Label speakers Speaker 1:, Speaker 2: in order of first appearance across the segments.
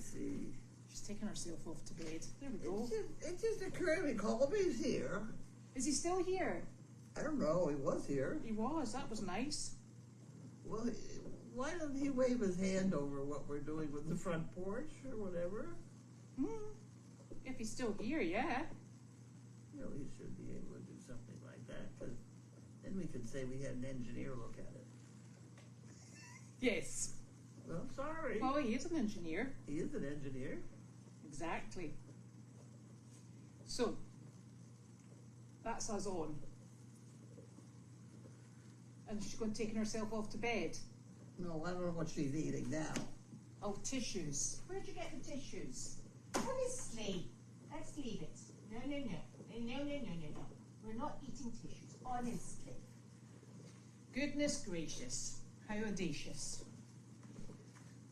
Speaker 1: see.
Speaker 2: She's taking herself off to bed. There we go.
Speaker 1: It just occurred to me, Colby's here.
Speaker 2: Is he still here?
Speaker 1: I don't know, he was here.
Speaker 2: He was, that was nice.
Speaker 1: Well, why doesn't he wave his hand over what we're doing with the front porch or whatever?
Speaker 2: If he's still here, yeah.
Speaker 1: You know, he should be able to do something like that, because then we could say we had an engineer look at it.
Speaker 2: Yes.
Speaker 1: Well, sorry.
Speaker 2: Well, he is an engineer.
Speaker 1: He is an engineer.
Speaker 2: Exactly. So, that's us on. And she's going to taking herself off to bed.
Speaker 1: No, I don't know what she's eating now.
Speaker 2: Oh, tissues. Where'd you get the tissues?
Speaker 3: Honestly, let's leave it. No. We're not eating tissues, honestly.
Speaker 2: Goodness gracious. How audacious.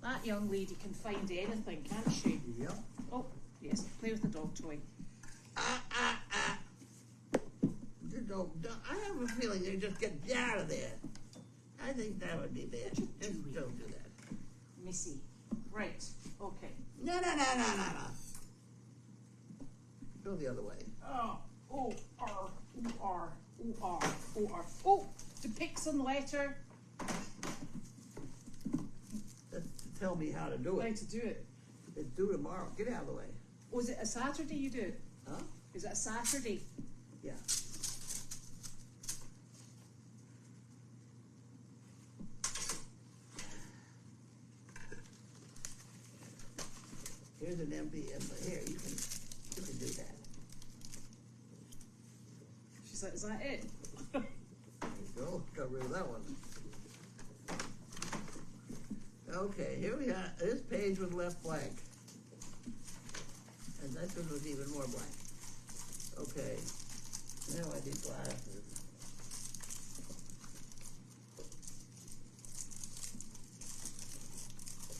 Speaker 2: That young lady can find anything, can't she?
Speaker 1: Yep.
Speaker 2: Oh, yes, play with the dog toy.
Speaker 1: I have a feeling they just get out of there. I think that would be bad. Just don't do that.
Speaker 2: Missy. Right, okay.
Speaker 1: No. Go the other way.
Speaker 2: Oh, depicts on letter.
Speaker 1: That's to tell me how to do
Speaker 2: How
Speaker 1: it.
Speaker 2: to do it.
Speaker 1: It's due tomorrow. Get out of the way.
Speaker 2: Oh, is it a Saturday you do it?
Speaker 1: Huh?
Speaker 2: Is it a Saturday?
Speaker 1: Yeah. Here's an empty, here, you can do that.
Speaker 2: She's like, is that it?
Speaker 1: There you go, got rid of that one. Okay, here we are, this page was left blank. And this one was even more blank. Okay, now I need glasses.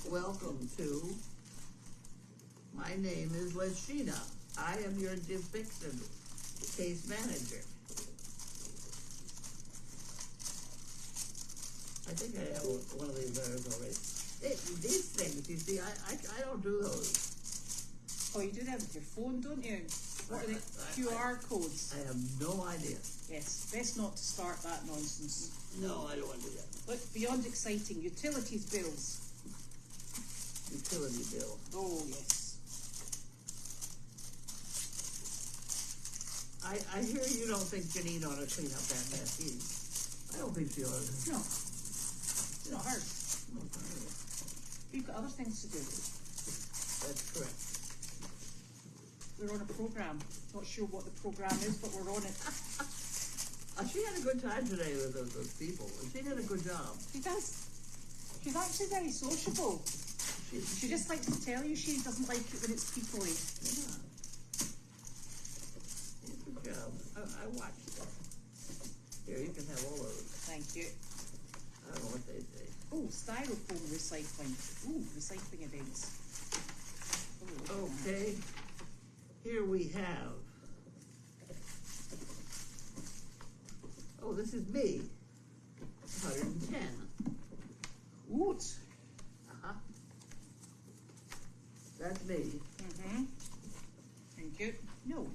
Speaker 1: Welcome to, my name is Leshina. I am your depicted case manager. I think I have one of these letters already. These things, you see, I don't do those.
Speaker 2: Oh, you do that with your phone, don't you? What are the QR codes?
Speaker 1: I have no idea.
Speaker 2: Yes, best not to start that nonsense.
Speaker 1: No, I don't want to do that.
Speaker 2: Look, beyond exciting, utilities bills.
Speaker 1: Utility bill.
Speaker 2: Oh, yes.
Speaker 1: I hear you don't think Janine ought to clean up that mess either. I don't think she ought to.
Speaker 2: No. It's not hard.
Speaker 1: No, it's not her.
Speaker 2: We've got other things to do.
Speaker 1: That's correct.
Speaker 2: We're on a program. Not sure what the program is, but we're on it.
Speaker 1: She had a good time today with those people. She did a good job.
Speaker 2: She does. She's actually very sociable. She just likes to tell you she doesn't like it when it's people-y.
Speaker 1: Yeah. Good job. I watched that. Here, you can have all those.
Speaker 2: Thank you.
Speaker 1: I don't know what they say.
Speaker 2: Oh, styrofoam recycling. Ooh, recycling events. Oh,
Speaker 1: Okay. Here we have. Oh, this is me. 110.
Speaker 2: Ooh.
Speaker 1: Uh-huh. That's me.
Speaker 2: Mm-hmm. Thank you. No.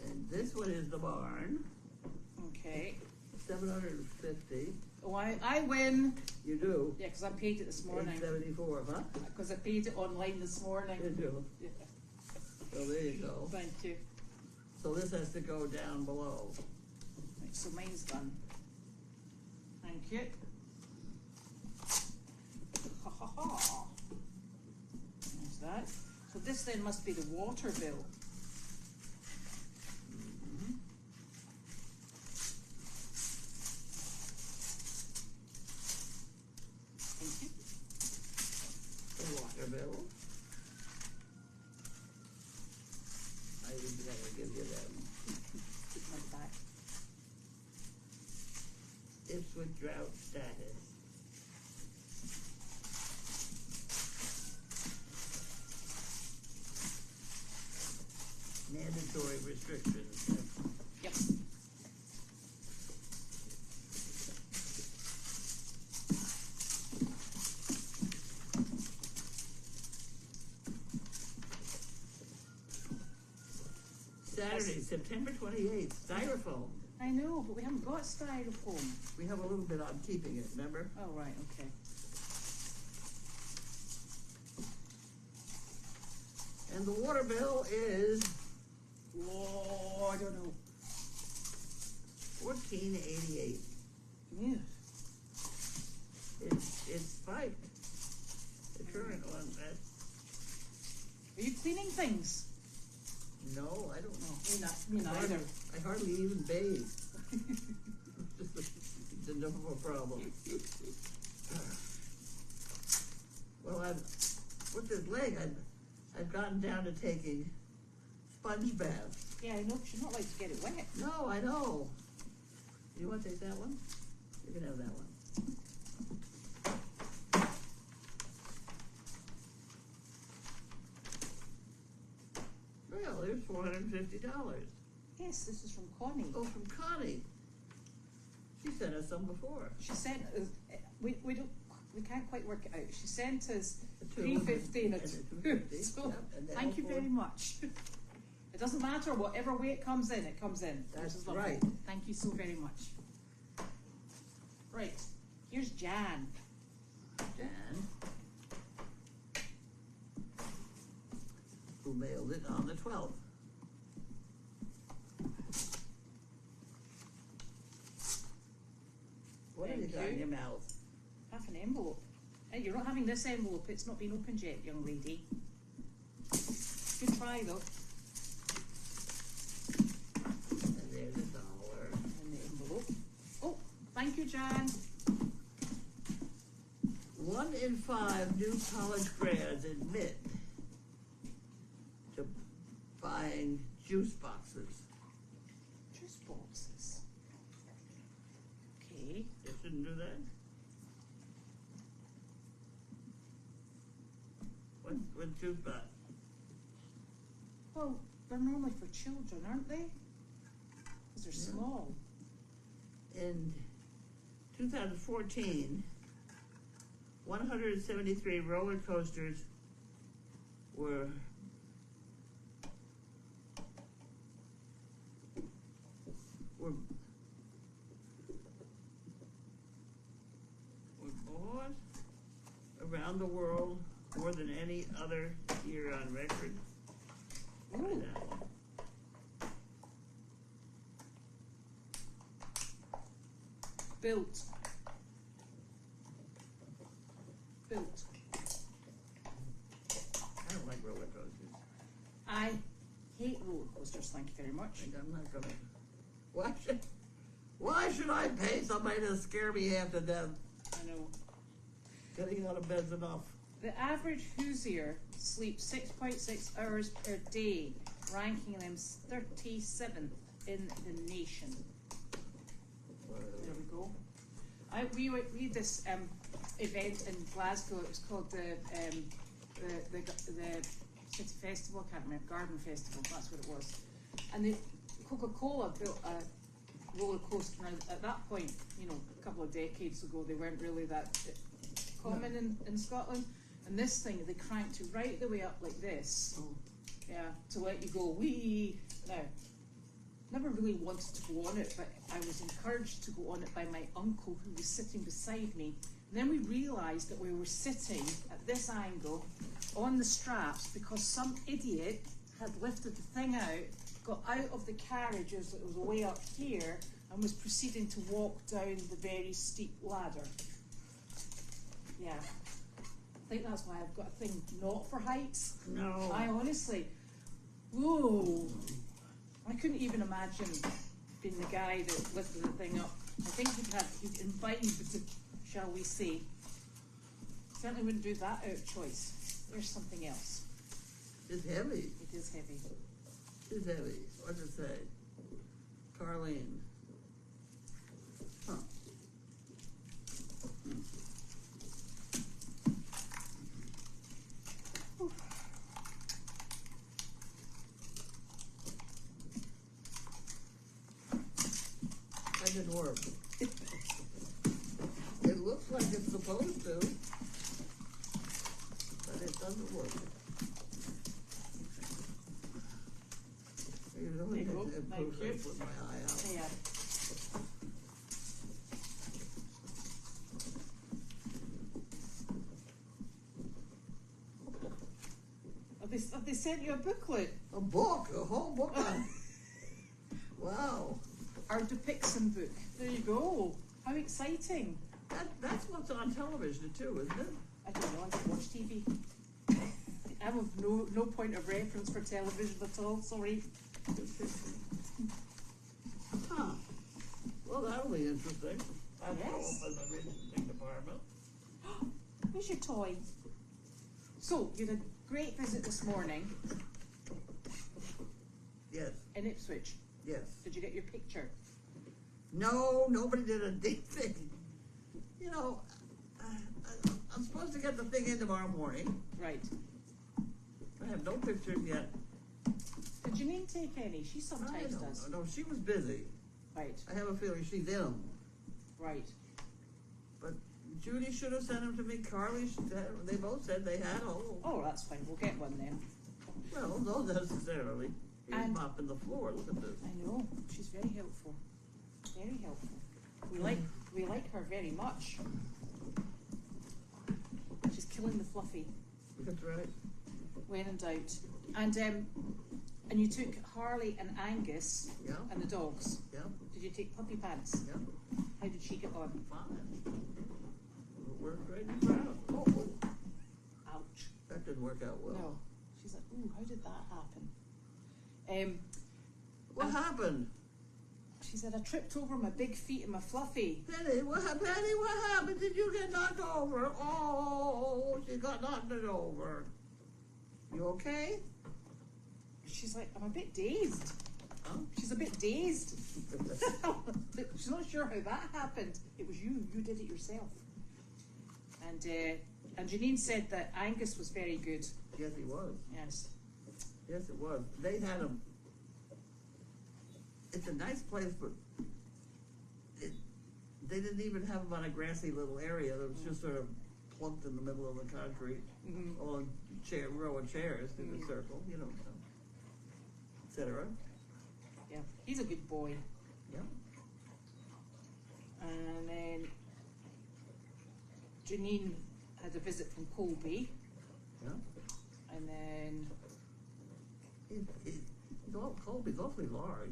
Speaker 1: And this one is the barn.
Speaker 2: Okay.
Speaker 1: 750.
Speaker 2: Oh, I win.
Speaker 1: You do.
Speaker 2: Yeah, because I paid it this morning.
Speaker 1: 874, huh?
Speaker 2: Because I paid it online this morning.
Speaker 1: You do.
Speaker 2: Yeah.
Speaker 1: So there you go.
Speaker 2: Thank you.
Speaker 1: So this has to go down below.
Speaker 2: Right, so mine's done. Thank you. Ha ha ha. There's that. So this then must be the water bill. Mm-hmm. Thank you.
Speaker 1: The water bill. I was gonna give you them.
Speaker 2: Keep my back.
Speaker 1: Ipswich drought status. Mandatory restrictions.
Speaker 2: Yep.
Speaker 1: Saturday, September 28th, styrofoam.
Speaker 2: I know, but we haven't got styrofoam.
Speaker 1: We have a little bit on keeping it, remember?
Speaker 2: Oh, right, okay.
Speaker 1: And the water bill is
Speaker 2: Whoa, I don't know.
Speaker 1: $14.88.
Speaker 2: Yeah.
Speaker 1: It's spiked. The current one,
Speaker 2: Are you cleaning things?
Speaker 1: no, I don't know.
Speaker 2: Me neither.
Speaker 1: I hardly even bathe. It's enough of a problem. Well, with this leg, I've gotten down to taking sponge baths.
Speaker 2: Yeah, I know, she's not like to get it wet.
Speaker 1: No, I know. You want to take that one? You can have that one. Well, there's $450.
Speaker 2: Yes, this is from Connie.
Speaker 1: Oh, from Connie. She sent us some before.
Speaker 2: She sent us, we can't quite work it out. She sent us
Speaker 1: A two
Speaker 2: $3.50 and a
Speaker 1: and a
Speaker 2: $2.
Speaker 1: $2.50,
Speaker 2: So,
Speaker 1: yep, and then
Speaker 2: thank you
Speaker 1: all
Speaker 2: very
Speaker 1: four.
Speaker 2: much. It doesn't matter, whatever way it comes in, it comes in.
Speaker 1: That's
Speaker 2: Which is lovely.
Speaker 1: right.
Speaker 2: Thank you so very much. Right, here's Jan.
Speaker 1: Jan, who mailed it on the 12th. What have you
Speaker 2: Thank
Speaker 1: got in
Speaker 2: you.
Speaker 1: your mouth?
Speaker 2: Half an envelope. Hey, you're not having this envelope, it's not been opened yet, young lady. Good try though.
Speaker 1: And there's $1.
Speaker 2: And the envelope. Oh, thank you, Jan.
Speaker 1: 1 in 5 new college grads admit to buying juice boxes.
Speaker 2: Juice boxes. Okay.
Speaker 1: You shouldn't do that. What juice box?
Speaker 2: Well, they're normally for children, aren't they? Because they're
Speaker 1: Yeah.
Speaker 2: small.
Speaker 1: In 2014, 173 roller coasters were bought around the world more than any other year on record. Try
Speaker 2: Ooh.
Speaker 1: that one.
Speaker 2: Built. Built.
Speaker 1: I don't like roller coasters.
Speaker 2: I hate roller coasters, thank you very much.
Speaker 1: And I'm not gonna. Why should I pay somebody to scare me half to death?
Speaker 2: I know.
Speaker 1: Getting out of bed's enough.
Speaker 2: The average Hoosier sleeps 6.6 hours per day, ranking them 37th in the nation. There we go. We had this event in Glasgow. It was called the City Festival. I can't remember, Garden Festival. That's what it was. And the Coca-Cola built a roller coaster. And at that point, you know, a couple of decades ago, they weren't really that common in Scotland. And this thing, they cranked it right the way up like this.
Speaker 1: Oh.
Speaker 2: Yeah, to let you go wee. Now, never really wanted to go on it, but I was encouraged to go on it by my uncle who was sitting beside me. And then we realised that we were sitting at this angle on the straps because some idiot had lifted the thing out, got out of the carriage as it was way up here, and was proceeding to walk down the very steep ladder. Yeah. I think that's why I've got a thing not for heights.
Speaker 1: No.
Speaker 2: I honestly, whoa. I couldn't even imagine being the guy that lifted the thing up. I think he'd invite me to, shall we say. Certainly wouldn't do that out of choice. There's something else.
Speaker 1: It's heavy.
Speaker 2: It is heavy.
Speaker 1: It's heavy. What's it say? Carlene. Huh. That didn't work. It looks like it's supposed to, but it doesn't work. There's only
Speaker 2: Thank
Speaker 1: Oops, I
Speaker 2: you.
Speaker 1: put my eye out.
Speaker 2: Yeah. Have they sent you a booklet?
Speaker 1: A book, a whole book on. Wow.
Speaker 2: Our Depixon book. There you go. How exciting.
Speaker 1: That's what's on television too, isn't it?
Speaker 2: I don't know, I don't watch TV. I have no point of reference for television at all, sorry.
Speaker 1: Huh. Well, that'll be interesting. That's
Speaker 2: Yes.
Speaker 1: open the interesting department.
Speaker 2: Where's your toy? So, you had a great visit this morning
Speaker 1: Yes,
Speaker 2: in Ipswich.
Speaker 1: yes.
Speaker 2: Did you get your picture?
Speaker 1: No, nobody did a damn thing. You know, I'm supposed to get the thing in tomorrow morning.
Speaker 2: Right.
Speaker 1: I have no pictures yet.
Speaker 2: Did Janine take any? She sometimes does.
Speaker 1: No, she was busy.
Speaker 2: Right,
Speaker 1: I have a feeling she's in them.
Speaker 2: right.
Speaker 1: But Judy should have sent them to me. Carly should have. They both said they had all.
Speaker 2: Oh, that's fine. We'll get one then.
Speaker 1: Well, not necessarily. He's
Speaker 2: And-
Speaker 1: mopping the floor. Look at this.
Speaker 2: I know. She's very helpful. Very helpful. We like her very much. She's killing the fluffy
Speaker 1: That's right.
Speaker 2: when in doubt. And you took Harley and Angus
Speaker 1: Yeah,
Speaker 2: and the dogs.
Speaker 1: yeah,
Speaker 2: Did you take Puppy Pants?
Speaker 1: yeah.
Speaker 2: How did she get on?
Speaker 1: Fine. We're great and proud. Oh,
Speaker 2: Ouch.
Speaker 1: that didn't work out well.
Speaker 2: No. She's like, ooh, how did that happen?
Speaker 1: What happened?
Speaker 2: She said, I tripped over my big feet and my fluffy.
Speaker 1: Penny, what happened? Did you get knocked over? Oh, she got knocked over. You okay?
Speaker 2: She's like, I'm a bit dazed.
Speaker 1: Huh?
Speaker 2: She's a bit dazed. She's not sure how that happened. It was you. You did it yourself. And Janine said that Angus was very good.
Speaker 1: Yes, he was.
Speaker 2: Yes.
Speaker 1: Yes, it was. They had him. It's a nice place, but they didn't even have him on a grassy little area. It was just sort of plunked in the middle of the concrete
Speaker 2: Mm-hmm.
Speaker 1: on row of chairs in a circle, you know, etc.
Speaker 2: Yeah. He's a good boy.
Speaker 1: Yeah.
Speaker 2: And then Janine had a visit from Colby.
Speaker 1: Yeah.
Speaker 2: And then
Speaker 1: Colby's awfully large.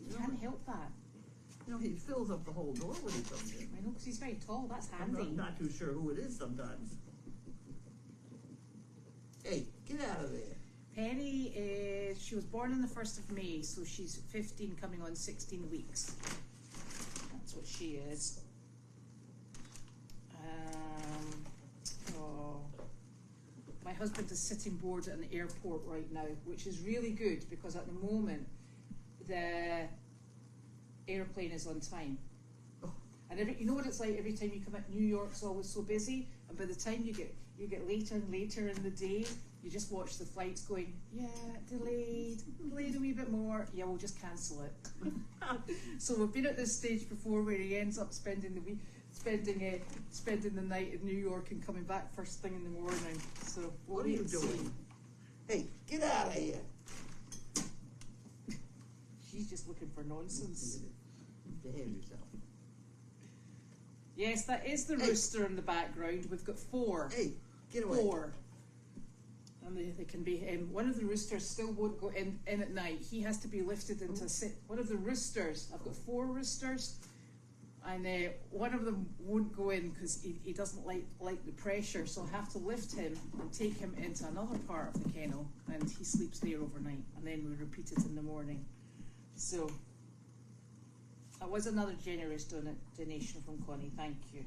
Speaker 2: you can't help that.
Speaker 1: You know, he fills up the whole door when he comes in.
Speaker 2: I know, because he's very tall. That's
Speaker 1: I'm
Speaker 2: handy.
Speaker 1: not too sure who it is sometimes. Hey, get out of there.
Speaker 2: Penny she was born on the 1st of May, so she's 15 coming on 16 weeks. That's what she is. My husband is sitting bored at an airport right now, which is really good because at the moment the airplane is on time.
Speaker 1: Oh.
Speaker 2: And you know what it's like every time you come out, New York's always so busy, and by the time you get later and later in the day, you just watch the flights going, yeah, delayed a wee bit more, yeah, we'll just cancel it. So we've been at this stage before where he ends up spending the night in New York and coming back first thing in the morning. So we'll
Speaker 1: What are
Speaker 2: wait
Speaker 1: you
Speaker 2: and see.
Speaker 1: doing? Hey, get out of here.
Speaker 2: She's just looking for nonsense.
Speaker 1: Behave yourself.
Speaker 2: Yes, that is the
Speaker 1: Hey.
Speaker 2: rooster in the background. We've got 4.
Speaker 1: Hey, get away.
Speaker 2: 4. And they can be, one of the roosters still won't go in at night. He has to be lifted into one of the roosters. I've got 4 roosters, and one of them won't go in because he doesn't like the pressure. So I have to lift him and take him into another part of the kennel, and he sleeps there overnight, and then we repeat it in the morning. So that was another generous donation from Connie. Thank you.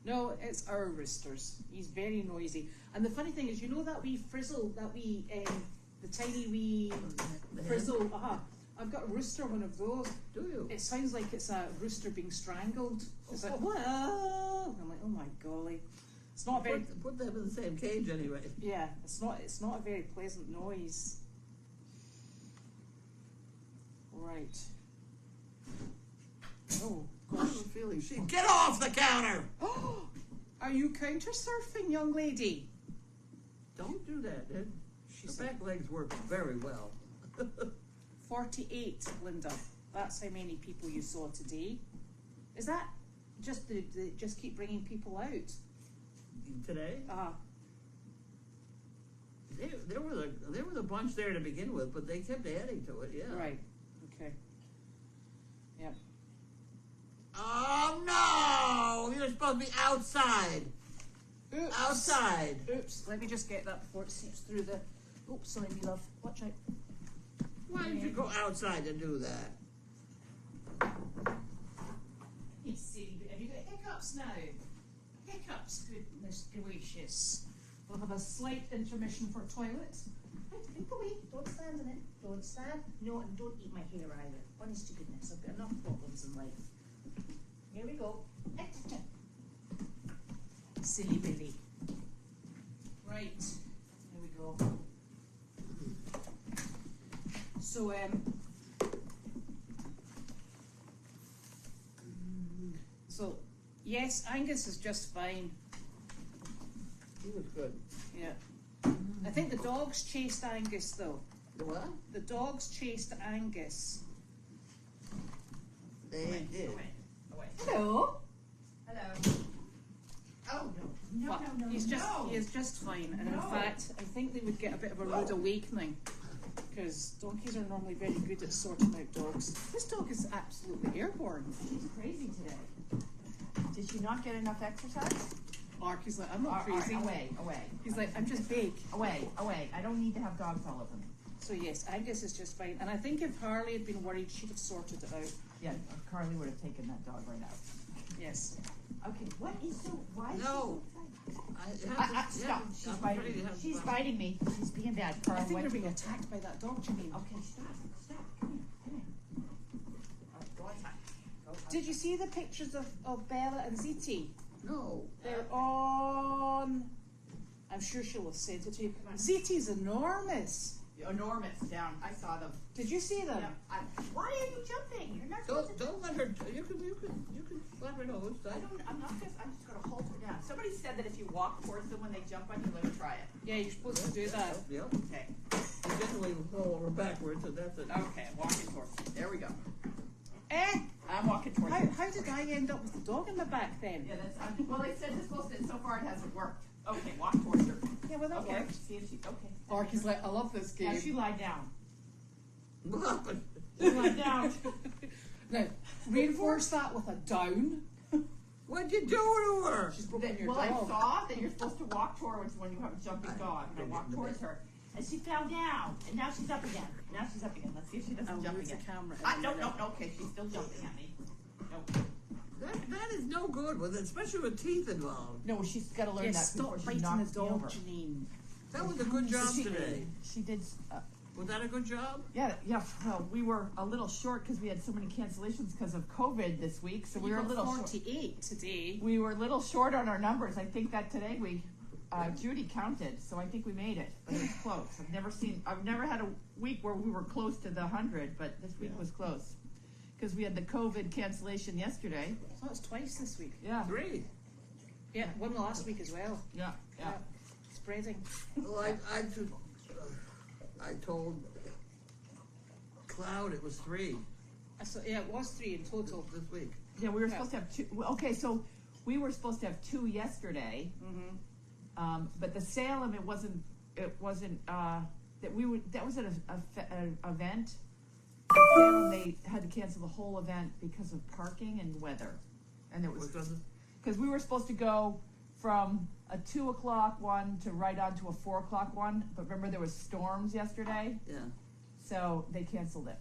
Speaker 2: No, it's our roosters. He's very noisy. And the funny thing is, you know that wee frizzle, the tiny wee frizzle, I've got a rooster, one of those.
Speaker 1: Do you?
Speaker 2: It sounds like it's a rooster being strangled. It's like, whoa! I'm like, oh my golly. It's not very,
Speaker 1: Put them in the same cage anyway.
Speaker 2: yeah, it's not a very pleasant noise. Right. Oh,
Speaker 1: I have a feeling she. Get off the counter!
Speaker 2: Are you counter surfing, young lady?
Speaker 1: Don't do that. The
Speaker 2: She's
Speaker 1: back legs work very well.
Speaker 2: 48, Linda. That's how many people you saw today. Is that just the just keep bringing people out?
Speaker 1: Today?
Speaker 2: Ah,
Speaker 1: There was a bunch there to begin with, but they kept adding to it, yeah.
Speaker 2: right. Okay. Yep.
Speaker 1: Oh no! You're supposed to be outside.
Speaker 2: Oops.
Speaker 1: Outside.
Speaker 2: Oops. Let me just get that before it seeps through the. Oops, sorry, me love. Watch out.
Speaker 1: Why did you go outside to do that?
Speaker 2: You silly bit. Have you got hiccups now? Hiccups, goodness gracious. We'll have a slight intermission for toilet. Think away. Don't stand in it. Don't stand. No, and don't eat my hair either. Honest to goodness, I've got enough problems in life. Here we go. Silly Billy. Right. There we go. So, yes, Angus is just fine.
Speaker 1: He was good.
Speaker 2: Yeah. I think the dogs chased Angus though.
Speaker 1: The what?
Speaker 2: The dogs chased Angus.
Speaker 1: They did.
Speaker 2: Hello.
Speaker 3: Hello. Oh, no. No,
Speaker 2: But
Speaker 3: no, no,
Speaker 2: he
Speaker 3: no.
Speaker 2: is just fine, and in
Speaker 3: No.
Speaker 2: fact, I think they would get a bit of a rude awakening, because donkeys are normally very good at sorting out dogs. This dog is absolutely airborne.
Speaker 3: She's crazy today. Did she not get enough exercise?
Speaker 2: Mark is like, I'm not crazy.
Speaker 3: Away, away.
Speaker 2: He's like, I'm just big.
Speaker 3: Away, away. I don't need to have dogs all over me.
Speaker 2: So yes, Angus is just fine, and I think if Harley had been worried, she'd have sorted it out.
Speaker 3: Yeah, Carly would have taken that dog right out.
Speaker 2: Yes.
Speaker 3: Okay, what is so, why is
Speaker 1: No.
Speaker 3: she so excited? Stop. She's biting me. She's biting me. She's being bad.
Speaker 2: I
Speaker 3: Carly,
Speaker 2: think
Speaker 3: what?
Speaker 2: you're being attacked by that dog, Janine.
Speaker 3: Okay, stop. Come here. Go outside. Go outside.
Speaker 2: Did you see the pictures of Bella and Ziti?
Speaker 1: No.
Speaker 2: They're on. I'm sure she'll have sent it to you. Ziti's enormous.
Speaker 3: Enormous down. I saw them.
Speaker 2: Did you see them?
Speaker 3: Yeah. Why are you jumping? You're not supposed to.
Speaker 1: Don't let her. You can slap her nose.
Speaker 3: I'm just gonna hold her down. Somebody said that if you walk towards them when they jump on you, let her try it.
Speaker 2: Yeah, you're supposed to do that.
Speaker 1: Yep.
Speaker 3: Okay.
Speaker 1: You generally fall over backwards, and that's it.
Speaker 3: Okay, walking towards her. There we go.
Speaker 2: Eh?
Speaker 3: I'm walking towards her.
Speaker 2: How did I end up with the dog in my back then?
Speaker 3: Yeah, that's. Well, they said this supposed to. So far, it hasn't worked. Okay, walk towards her.
Speaker 2: Yeah, well, that
Speaker 3: Okay.
Speaker 2: worked.
Speaker 3: See if she. Okay.
Speaker 2: Mark is like, I love this game.
Speaker 3: Now she lie down.
Speaker 1: What happened?
Speaker 3: She lie down.
Speaker 2: Now, reinforce that with a down.
Speaker 1: What'd you do to her?
Speaker 2: She's broken your
Speaker 3: Well, I
Speaker 2: dog.
Speaker 3: saw that you're supposed to walk towards when you have a jumping dog. And I walked towards her, and she fell down, and now she's up again. Let's see if she doesn't
Speaker 2: I'll
Speaker 3: jump
Speaker 2: move the
Speaker 3: again.
Speaker 2: camera.
Speaker 3: No. Okay, she's still jumping at me. No.
Speaker 1: That is no good with it, especially with teeth involved.
Speaker 3: No, she's got to learn
Speaker 2: Yes,
Speaker 3: that
Speaker 2: stop
Speaker 3: before she
Speaker 2: biting
Speaker 3: knocks
Speaker 2: the
Speaker 3: me
Speaker 2: dog,
Speaker 3: over.
Speaker 2: Janine.
Speaker 1: That was a good job today.
Speaker 3: She did.
Speaker 1: Was that a good job?
Speaker 3: Yeah. Well, we were a little short because we had so many cancellations because of COVID this week. So we
Speaker 2: You
Speaker 3: were a
Speaker 2: got
Speaker 3: little short.
Speaker 2: 48 today.
Speaker 3: We were a little short on our numbers. I think that today we, Judy counted, so I think we made it, but it was close. I've never had a week where we were close to the 100, but this week was close because we had the COVID cancellation yesterday.
Speaker 2: So that's twice this week.
Speaker 3: Yeah.
Speaker 1: 3.
Speaker 2: Yeah, one last week as well.
Speaker 3: Yeah.
Speaker 2: Spreading.
Speaker 1: Well, I told Cloud it was 3
Speaker 2: Yeah, it was 3 in total.
Speaker 1: this week.
Speaker 3: Yeah, we were supposed to have 2. Okay, so we were supposed to have 2 yesterday.
Speaker 2: Mm-hmm.
Speaker 3: But the Salem, it wasn't. That was at an event. The Salem, they had to cancel the whole event because of parking and weather, and it was because we were supposed to go from a 2 o'clock one to right on to a 4 o'clock one. But remember, there was storms yesterday,
Speaker 1: Yeah.
Speaker 3: so they canceled it.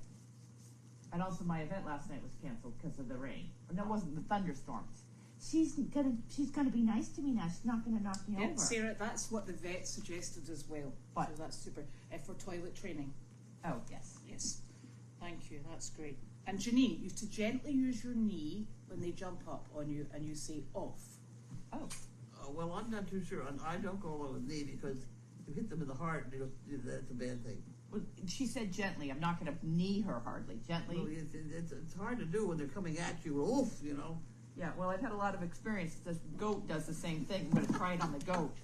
Speaker 3: And also, my event last night was canceled because of the rain. No, it wasn't the thunderstorms. She's gonna be nice to me now. She's not gonna knock me
Speaker 2: Yeah,
Speaker 3: over.
Speaker 2: Sarah, that's what the vet suggested as well.
Speaker 3: What?
Speaker 2: So that's super. For toilet training.
Speaker 3: Oh yes.
Speaker 2: Yes. Thank you, that's great. And Janine, you have to gently use your knee when they jump up on you and you say off.
Speaker 3: Oh.
Speaker 1: Well, I'm not too sure. I don't go along with knee because you hit them in the heart, that's a bad thing.
Speaker 3: Well, she said gently. I'm not going to knee her hardly. Gently.
Speaker 1: Well, it's hard to do when they're coming at you. Oof, you know.
Speaker 3: Yeah. Well, I've had a lot of experience. The goat does the same thing. I'm going to try it on the goat.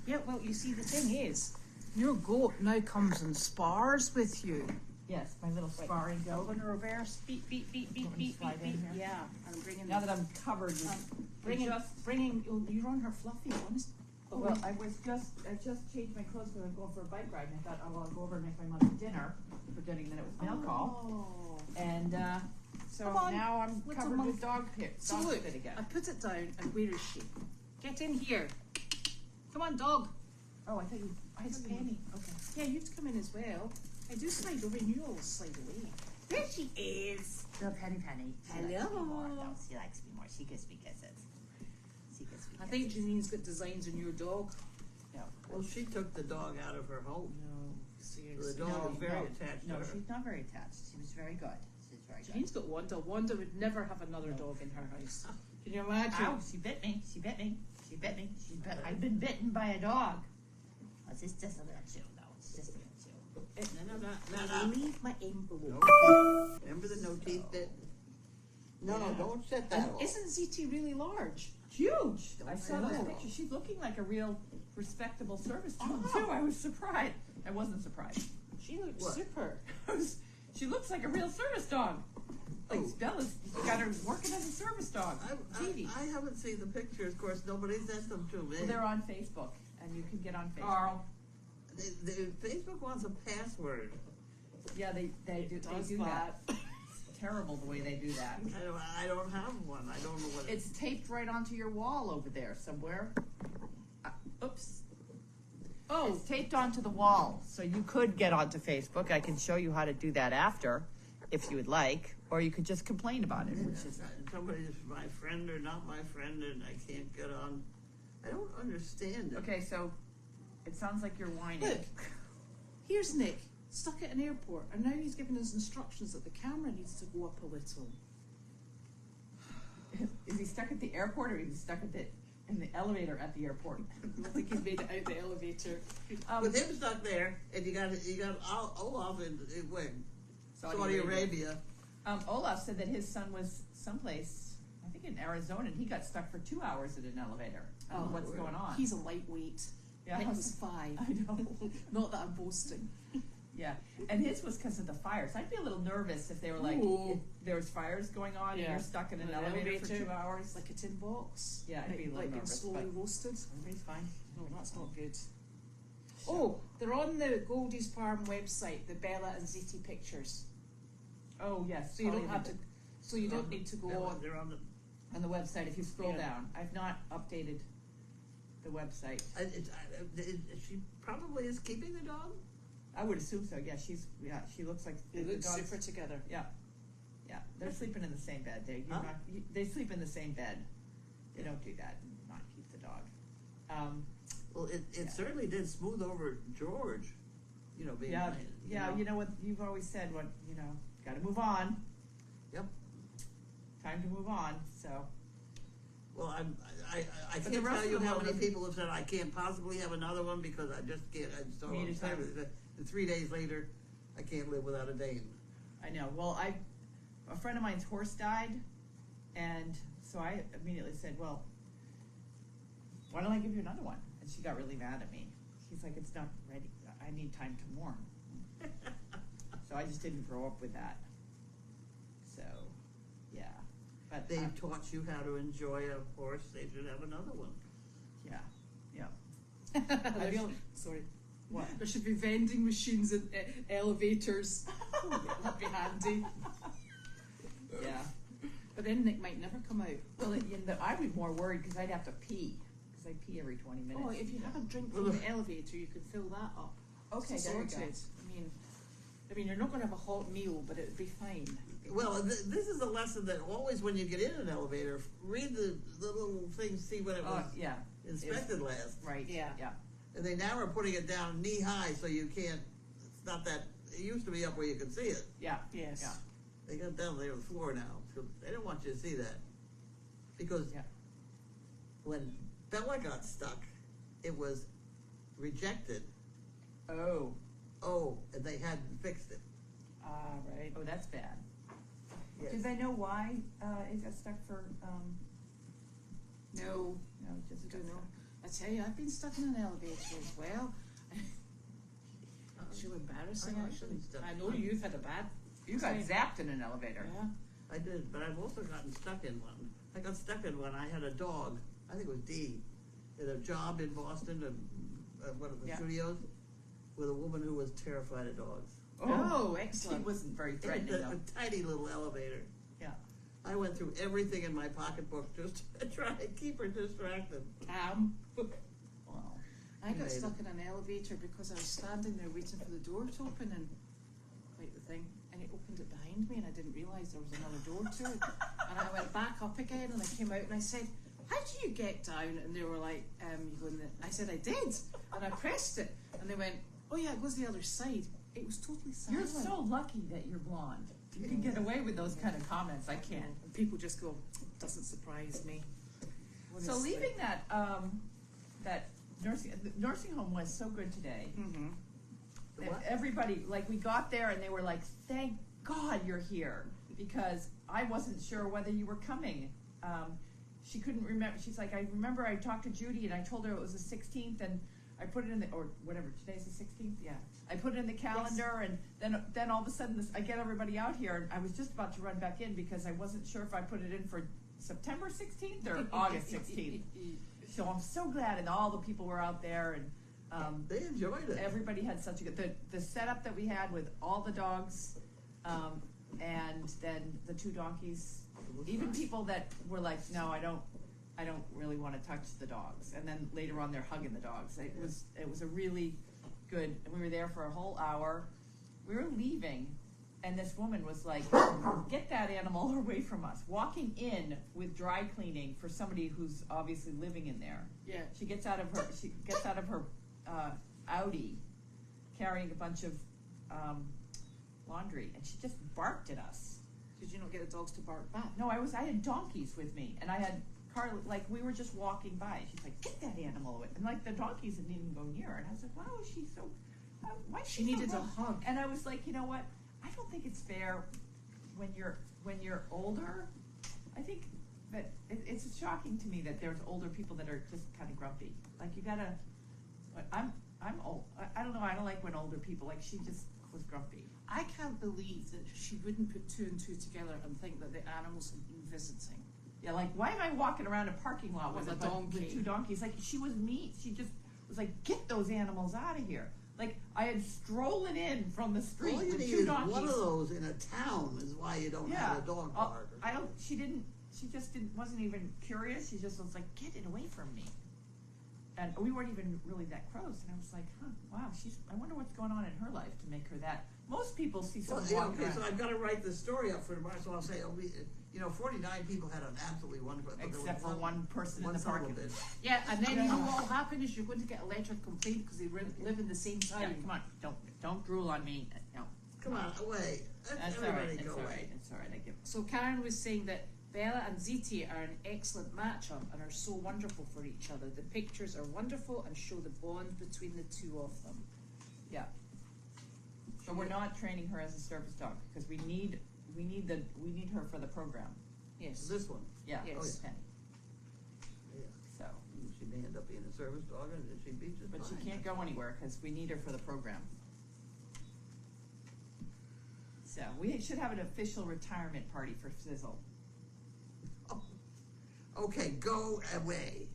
Speaker 2: Yeah, well, you see, the thing is, your goat now comes and spars with you.
Speaker 3: Yes, my little sparring
Speaker 2: I'm
Speaker 3: goat.
Speaker 2: going to reverse, beep, beep, beep, beep,
Speaker 3: Want me to
Speaker 2: beep,
Speaker 3: slide
Speaker 2: beep,
Speaker 3: in
Speaker 2: beep.
Speaker 3: here?
Speaker 2: Yeah, I'm bringing.
Speaker 3: Now that I'm covered with,
Speaker 2: You're on her fluffy, honest.
Speaker 3: oh, well, I just changed my clothes because I'm going for a bike ride, and I thought, oh, well, I'll go over and make my mother dinner, forgetting that it was mail call.
Speaker 2: Oh.
Speaker 3: And, so
Speaker 2: Come on,
Speaker 3: now I'm
Speaker 2: little
Speaker 3: covered
Speaker 2: monkey.
Speaker 3: with dog
Speaker 2: So look,
Speaker 3: spit again.
Speaker 2: I put it down, and where is she? Get in here. Come on, dog.
Speaker 3: Oh, I thought you,
Speaker 2: It's
Speaker 3: you-
Speaker 2: Penny.
Speaker 3: Okay.
Speaker 2: Yeah, you'd come in as well. I do slide over, and you always slide away.
Speaker 4: There she is. The Penny. She likes me
Speaker 2: Hello.
Speaker 4: more. No, she likes me more. She gives me kisses. She gives me
Speaker 2: I think
Speaker 4: kisses.
Speaker 2: Janine's got designs on your dog.
Speaker 3: No.
Speaker 1: Well, she took the dog out of her home.
Speaker 2: No,
Speaker 1: So the
Speaker 2: seriously.
Speaker 1: dog is very attached to
Speaker 4: No,
Speaker 1: her.
Speaker 4: she's not very attached. She was very good. She's very good.
Speaker 2: Janine's got Wanda. Wanda would never have another dog in her house. Can you imagine?
Speaker 4: Ow, she bit me. She bit me. She bit me. She bit. I've been bitten by a dog. Oh, it's just a little chew, though. It's just a little chew.
Speaker 1: No.
Speaker 2: Leave my envelope.
Speaker 1: No teeth. Remember the no teeth bit? No,
Speaker 2: Yeah.
Speaker 1: don't set that off.
Speaker 2: Isn't ZT really large?
Speaker 3: Huge. I saw
Speaker 1: know.
Speaker 3: that picture. She's looking like a real respectable service dog
Speaker 2: Oh.
Speaker 3: too. I was surprised. I wasn't surprised.
Speaker 2: She looks
Speaker 1: What?
Speaker 2: super.
Speaker 3: She looks like a real service dog. Like
Speaker 1: Oh.
Speaker 3: Bella's got her working as a service dog.
Speaker 1: I haven't seen the pictures. Of course, nobody sent them to me.
Speaker 3: Well, they're on Facebook, and you can get on Facebook.
Speaker 2: Carl.
Speaker 1: Facebook wants a password.
Speaker 3: Yeah, they do that. It's terrible the way they do that.
Speaker 1: I don't have one. I don't know what
Speaker 3: It's taped right onto your wall over there somewhere. Oops.
Speaker 2: Oh,
Speaker 3: It's taped onto the wall, so you could get onto Facebook. I can show you how to do that after, if you would like, or you could just complain about it, which is.
Speaker 1: Somebody's my friend or not my friend, and I can't get on. I don't understand it.
Speaker 3: Okay, so it sounds like you're whining.
Speaker 2: look. Here's Nick, stuck at an airport, and now he's giving us instructions that the camera needs to go up a little.
Speaker 3: Is he stuck at the airport, or is he stuck in the elevator at the airport?
Speaker 2: I think he's made it out the elevator.
Speaker 1: With him stuck there, and you got Olaf in when Saudi Arabia.
Speaker 3: Olaf said that his son was someplace, I think in Arizona, and he got stuck for 2 hours in an elevator. I don't know what's going on.
Speaker 2: He's a lightweight.
Speaker 3: Yeah.
Speaker 2: Nick was 5.
Speaker 3: I know.
Speaker 2: Not that I'm boasting.
Speaker 3: Yeah, and his was because of the fires. I'd be a little nervous if they were like,
Speaker 2: Ooh.
Speaker 3: if there was fires going on and
Speaker 2: Yeah.
Speaker 3: you're stuck in an
Speaker 2: An
Speaker 3: elevator for
Speaker 2: elevator.
Speaker 3: 2 hours.
Speaker 2: It's like a tin box.
Speaker 3: Yeah, I'd be a little
Speaker 2: like being
Speaker 3: nervous,
Speaker 2: slowly
Speaker 3: but-
Speaker 2: roasted.
Speaker 3: Everybody's fine.
Speaker 2: No, that's not good. Oh, they're on the Goldy's Farm website, the Bella and ZT pictures.
Speaker 3: Oh, yes.
Speaker 2: So you don't
Speaker 3: Holly
Speaker 2: have
Speaker 3: did
Speaker 2: to. So you don't need to go on.
Speaker 1: They're on the.
Speaker 3: on the website, if you scroll
Speaker 2: Yeah.
Speaker 3: down. I've not updated the website.
Speaker 1: She probably is keeping the dog.
Speaker 3: I would assume so, yeah, she looks like
Speaker 2: They
Speaker 3: the
Speaker 2: look
Speaker 3: dog's-
Speaker 2: super together.
Speaker 3: Yeah, they're sleeping in the same bed.
Speaker 1: Huh?
Speaker 3: They sleep in the same bed. They don't do that and not keep the dog.
Speaker 1: Well, it
Speaker 3: Yeah.
Speaker 1: certainly did smooth over George. You know, being
Speaker 3: Yeah,
Speaker 1: mine,
Speaker 3: yeah, you know what you've always said, gotta move on.
Speaker 1: Yep.
Speaker 3: Time to move on, so.
Speaker 1: Well, I
Speaker 3: But the
Speaker 1: can't
Speaker 3: rest
Speaker 1: tell
Speaker 3: of
Speaker 1: you
Speaker 3: them
Speaker 1: how
Speaker 3: are
Speaker 1: many
Speaker 3: the-
Speaker 1: people have said I can't possibly have another one because I just can't. I just don't
Speaker 3: Me
Speaker 1: understand
Speaker 3: too.
Speaker 1: it. And 3 days later, I can't live without a Dane.
Speaker 3: I know. Well, a friend of mine's horse died, and so I immediately said, "Well, why don't I give you another one?" And she got really mad at me. She's like, "It's not ready. I need time to mourn." So I just didn't grow up with that. So, yeah. But
Speaker 1: They've taught you how to enjoy a horse. They should have another one.
Speaker 3: yeah.
Speaker 2: I
Speaker 3: feel-
Speaker 2: sorry.
Speaker 3: What?
Speaker 2: There should be vending machines in elevators. That'd be handy.
Speaker 3: Yeah.
Speaker 2: But then Nick might never come out.
Speaker 3: Well, I'd be more worried because I'd have to pee because I pee every 20 minutes.
Speaker 2: Oh, if you have a drink from the elevator, you can fill that up.
Speaker 3: Okay,
Speaker 2: It's
Speaker 3: there you go.
Speaker 2: sorted. I mean, you're not going to have a hot meal, but it would be fine.
Speaker 1: Well, this is a lesson that always, when you get in an elevator, read the little things, see when it was
Speaker 3: Yeah.
Speaker 1: inspected last.
Speaker 3: Right.
Speaker 2: Yeah.
Speaker 3: Yeah.
Speaker 1: And they now are putting it down knee high, so you can't. It's not that. It used to be up where you could see it.
Speaker 3: Yeah.
Speaker 2: Yes.
Speaker 3: Yeah.
Speaker 1: They got down there on the floor now. So they don't want you to see that. Because
Speaker 3: Yeah.
Speaker 1: when Bella got stuck, it was rejected.
Speaker 3: Oh.
Speaker 1: Oh, and they hadn't fixed it.
Speaker 2: Ah, right.
Speaker 3: Oh, that's bad.
Speaker 1: Yes.
Speaker 3: Do they know why it got stuck for?
Speaker 2: No,
Speaker 3: No, just
Speaker 2: I
Speaker 3: got
Speaker 2: don't know.
Speaker 3: stuck.
Speaker 2: I tell you, I've been stuck in an elevator as well. So embarrassing,
Speaker 1: I've
Speaker 2: actually.
Speaker 1: been stuck.
Speaker 2: I know you've had a bad.
Speaker 3: You got
Speaker 2: time.
Speaker 3: zapped in an elevator.
Speaker 2: Yeah.
Speaker 1: I did, but I've also gotten stuck in one. I got stuck in one. I had a dog. I think it was Dee. At a job in Boston, one of the studios, with a woman who was terrified of dogs.
Speaker 2: Oh,
Speaker 3: He
Speaker 2: excellent.
Speaker 3: wasn't very
Speaker 1: In
Speaker 3: threatening
Speaker 1: a
Speaker 3: though.
Speaker 1: tiny little elevator.
Speaker 3: Yeah.
Speaker 1: I went through everything in my pocketbook just to try to keep her distracted.
Speaker 3: Wow.
Speaker 2: I got
Speaker 1: Made
Speaker 2: stuck in an elevator because I was standing there waiting for the door to open and like the thing, and it opened it behind me, and I didn't realise there was another door to it. And I went back up again, and I came out, and I said, "How do you get down?" And they were like, "You go in the." I said, "I did," and I pressed it, and they went, "Oh yeah, it goes the other side." It was totally silent.
Speaker 3: You're so lucky that you're blonde. You can get away with those kind of comments. I can't.
Speaker 2: And people just go, "Doesn't surprise me." What
Speaker 3: So
Speaker 2: is
Speaker 3: leaving that that nursing home was so good today.
Speaker 2: Mm-hmm.
Speaker 3: That
Speaker 1: What?
Speaker 3: everybody, like, we got there and they were like, "Thank God you're here," because I wasn't sure whether you were coming. She couldn't remember. She's like, "I remember I talked to Judy and I told her it was the 16th and I put it in the, or whatever, today's the 16th? Yeah. I put it in the calendar and then all of a sudden I get everybody out here and I was just about to run back in because I wasn't sure if I put it in for September 16th or August 16th. So I'm so glad, and all the people were out there, and
Speaker 1: They enjoyed it.
Speaker 3: everybody had such a good, the setup that we had with all the dogs, and then the 2 donkeys,
Speaker 1: It was
Speaker 3: even
Speaker 1: nice.
Speaker 3: people that were like, "No, I don't really want to touch the dogs," and then later on they're hugging the dogs. It was a really good, and we were there for a whole hour. We were leaving, and this woman was like, "Get that animal away from us," walking in with dry cleaning for somebody who's obviously living in there.
Speaker 2: Yeah.
Speaker 3: She gets out of her Audi, carrying a bunch of laundry, and she just barked at us.
Speaker 2: Did you not get the dogs to bark back?
Speaker 3: No, I had donkeys with me, and I had Carly, like, we were just walking by. She's like, "Get that animal away," and like the donkeys didn't even go near her. And I was like, "Wow, she's so, why is
Speaker 2: She
Speaker 3: so
Speaker 2: needed a
Speaker 3: rough?"
Speaker 2: hug.
Speaker 3: And I was like, you know what? I don't think it's fair when you're older. I think that it's shocking to me that there's older people that are just kind of grumpy. Like, you gotta. I'm old. I don't know. I don't like when older people, like, she just was grumpy.
Speaker 2: I can't believe that she wouldn't put 2 and 2 together and think that the animals had been visiting.
Speaker 3: Yeah, like, why am I walking around a parking lot with
Speaker 2: With a donkey.
Speaker 3: with 2 donkeys? Like, she was mean. She just was like, "Get those animals out of here." Like, I had strolling in from the street
Speaker 1: All you
Speaker 3: with
Speaker 1: need
Speaker 3: 2
Speaker 1: is
Speaker 3: donkeys.
Speaker 1: one of those in a town is why you don't have a dog park.
Speaker 3: She just wasn't even curious. She just was like, "Get it away from me." And we weren't even really that close. And I was like, wow, I wonder what's going on in her life to make her that. Most people see
Speaker 1: Well,
Speaker 3: someone
Speaker 1: yeah,
Speaker 3: walking
Speaker 1: okay, so
Speaker 3: around.
Speaker 1: I've got to write this story up for tomorrow, so I'll say, 49 people had an absolutely wonderful, but there was
Speaker 3: Except for one person in the
Speaker 1: son of a
Speaker 3: parking.
Speaker 1: bitch.
Speaker 2: Yeah, and then you know what will happen is you're going to get a letter of complaint because they live in the same
Speaker 3: Yeah,
Speaker 2: town.
Speaker 3: come on, don't drool on me. No,
Speaker 1: Come on, away.
Speaker 3: that's all
Speaker 1: Everybody
Speaker 3: right. It's
Speaker 1: go
Speaker 3: all
Speaker 1: away.
Speaker 3: right. It's all right. I give.
Speaker 2: So Karen was saying that Bella and Ziti are an excellent matchup and are so wonderful for each other. The pictures are wonderful and show the bond between the 2 of them.
Speaker 3: Yeah. So we're not training her as a service dog because we need her for the program.
Speaker 2: Yes.
Speaker 1: This one,
Speaker 3: Yeah.
Speaker 2: Yes.
Speaker 3: Penny.
Speaker 1: yeah.
Speaker 3: So,
Speaker 1: She may end up being a service dog, and she'd be just
Speaker 3: but she
Speaker 1: fine.
Speaker 3: can't go anywhere because we need her for the program. So we should have an official retirement party for Sizzle.
Speaker 1: Okay, go away.